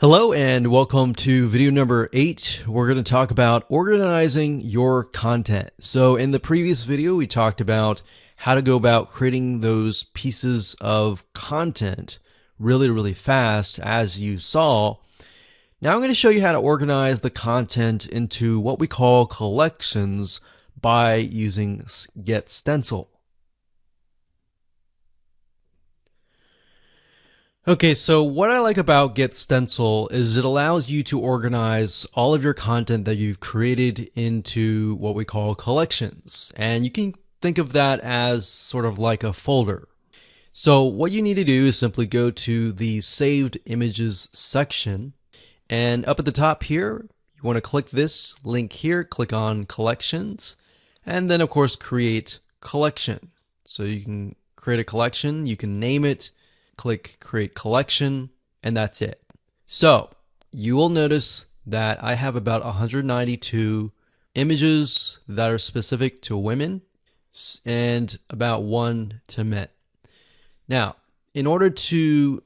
Hello and welcome to video number 8. We're going to talk about organizing your content. So in the previous video, we talked about how to go about creating those pieces of content really fast, as you saw. Now I'm going to show you how to organize the content into what we call collections by using Get Stencil. Okay, so what I like about Get Stencil is it allows you to organize all of your content that you've created into what we call collections. And you can think of that as sort of like a folder. So what you need to do is simply go to the Saved Images section. And up at the top here, you want to click this link here, click on Collections, and then of course create collection. So you can create a collection, you can name it, click Create Collection, and that's it. So you will notice that I have about 192 images that are specific to women and about 1 to men. Now, in order to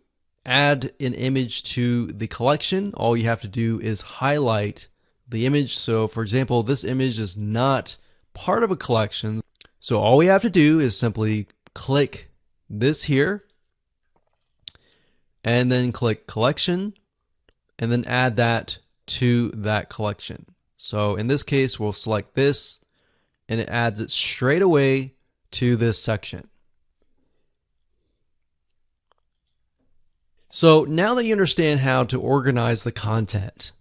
add an image to the collection, all you have to do is highlight the image. So for example, this image is not part of a collection. So all we have to do is simply click this here, and then click Collection, and then add that to that collection. So in this case, we'll select this, and it adds it straight away to this section. So now that you understand how to organize the content,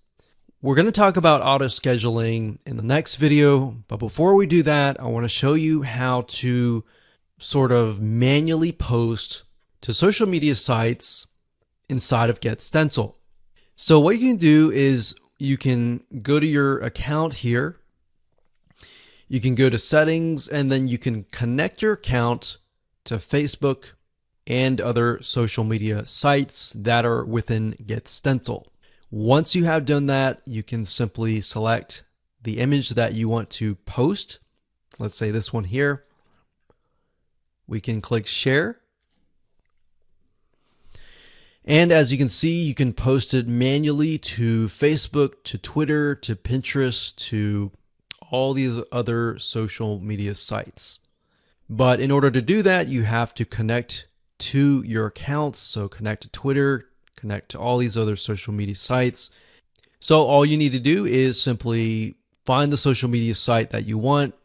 we're going to talk about auto scheduling in the next video. But before we do that, I want to show you how to sort of manually post to social media sites inside of Get Stencil. So what you can do is you can go to your account here, you can go to settings, and then you can connect your account to Facebook and other social media sites that are within Get Stencil. Once you have done that, you can simply select the image that you want to post. Let's say this one here. We can click Share. And as you can see, you can post it manually to Facebook, to Twitter, to Pinterest, to all these other social media sites. But in order to do that, you have to connect to your accounts. So connect to Twitter, connect to all these other social media sites. So all you need to do is simply find the social media site that you want,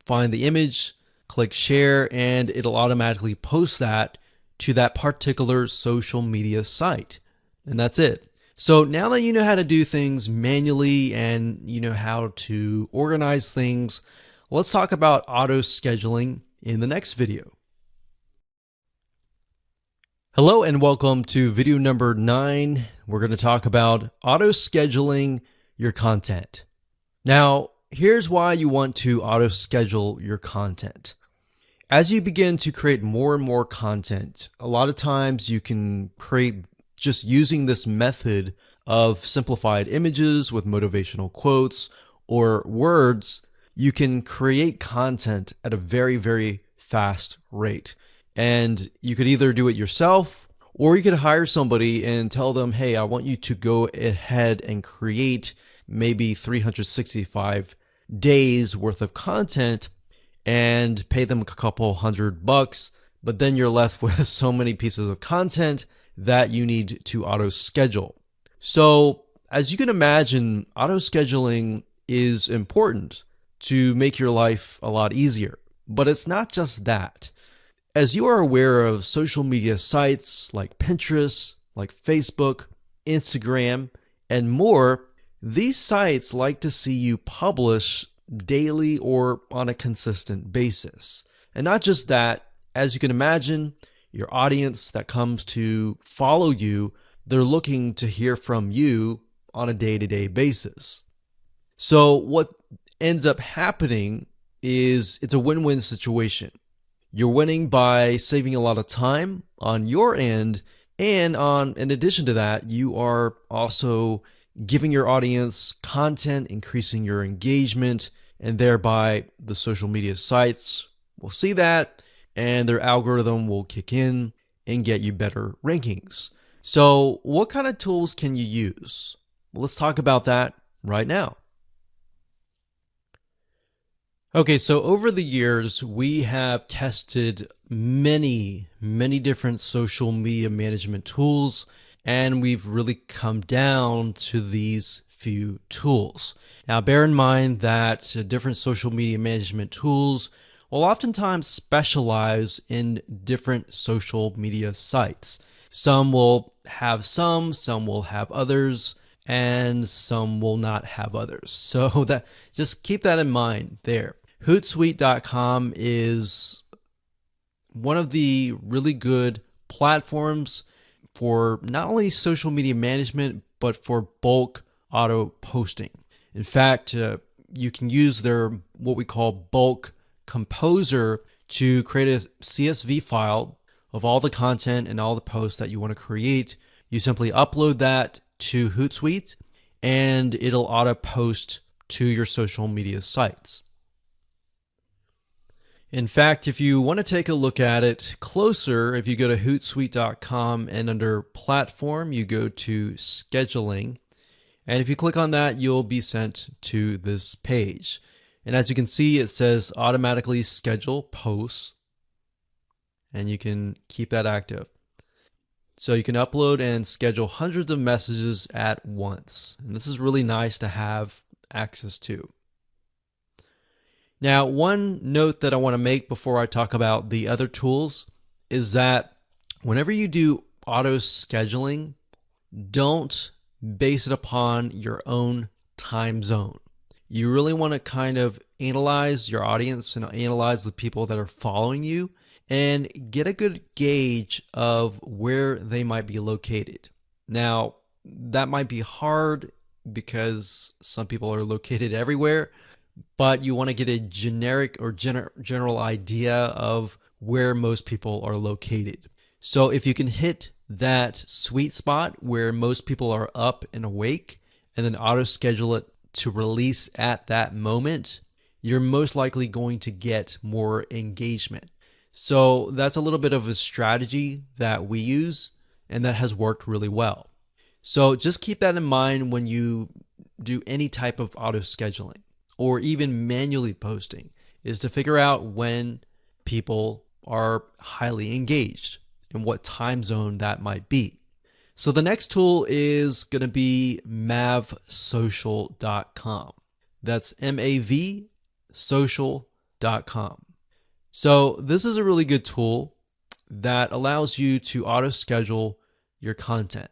find the image, click Share, and it'll automatically post that to that particular social media site. And that's it. So now that you know how to do things manually and you know how to organize things, let's talk about auto scheduling in the next video. Hello and welcome to video number 9. We're going to talk about auto scheduling your content. Now, here's why you want to auto schedule your content. As you begin to create more and more content, a lot of times you can create just using this method of simplified images with motivational quotes or words. You can create content at a very fast rate. And you could either do it yourself, or you could hire somebody and tell them, hey, I want you to go ahead and create maybe 365 days worth of content and pay them a couple $100, but then you're left with so many pieces of content that you need to auto schedule. So as you can imagine, auto scheduling is important to make your life a lot easier, but it's not just that. As you are aware of social media sites like Pinterest, like Facebook, Instagram, and more, these sites like to see you publish daily or on a consistent basis. And not just that, as you can imagine, your audience that comes to follow you, they're looking to hear from you on a day-to-day basis. So what ends up happening is it's a win-win situation. You're winning by saving a lot of time on your end, and in addition to that, you are also giving your audience content, increasing your engagement, and thereby the social media sites will see that and their algorithm will kick in and get you better rankings. So, what kind of tools can you use? Well, let's talk about that right now. Okay, so over the years, we have tested many different social media management tools, and we've really come down to these few tools. Now, bear in mind that different social media management tools will oftentimes specialize in different social media sites. Some will have some will have others, and some will not have others. So that just keep that in mind there. Hootsuite.com is one of the really good platforms for not only social media management, but for bulk auto posting. In fact, you can use their what we call bulk composer to create a CSV file of all the content and all the posts that you want to create. You simply upload that to Hootsuite and it'll auto post to your social media sites. In fact, if you want to take a look at it closer, if you go to hootsuite.com and under platform, you go to scheduling. And if you click on that, you'll be sent to this page. And as you can see, it says automatically schedule posts. And you can keep that active. So you can upload and schedule hundreds of messages at once. And this is really nice to have access to. Now, one note that I want to make before I talk about the other tools is that whenever you do auto scheduling, don't base it upon your own time zone. You really want to kind of analyze your audience and analyze the people that are following you and get a good gauge of where they might be located. Now, that might be hard because some people are located everywhere, but you want to get a generic or general idea of where most people are located. So if you can hit that sweet spot where most people are up and awake and then auto schedule it to release at that moment, you're most likely going to get more engagement. So that's a little bit of a strategy that we use and that has worked really well. So just keep that in mind when you do any type of auto scheduling or even manually posting, is to figure out when people are highly engaged and what time zone that might be. So the next tool is going to be mavsocial.com. That's MAV social.com. So this is a really good tool that allows you to auto schedule your content.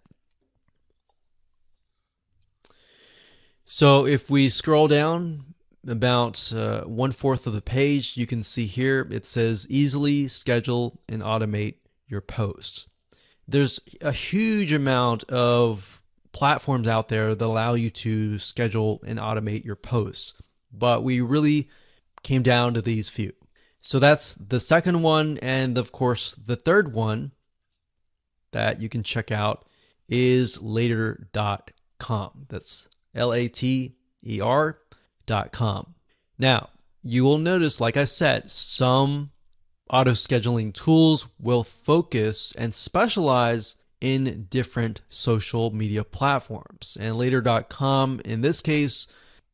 So if we scroll down about 1/4 of the page, you can see here it says easily schedule and automate your posts. There's a huge amount of platforms out there that allow you to schedule and automate your posts, but we really came down to these few. So that's the second one, and of course the third one that you can check out is later.com. That's later.com. Now, you will notice, like I said, some auto scheduling tools will focus and specialize in different social media platforms. And later.com in this case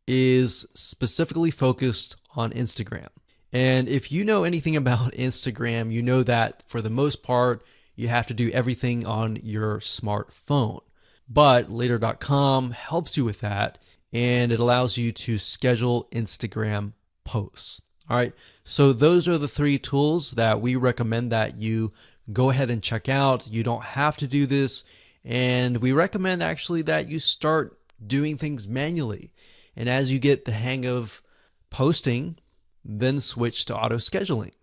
is specifically focused on Instagram. And if you know anything about Instagram, you know that for the most part, you have to do everything on your smartphone. But later.com helps you with that, and it allows you to schedule Instagram posts. All right, so those are the 3 tools that we recommend that you go ahead and check out. You don't have to do this, and we recommend actually that you start doing things manually. And as you get the hang of posting, then switch to auto scheduling.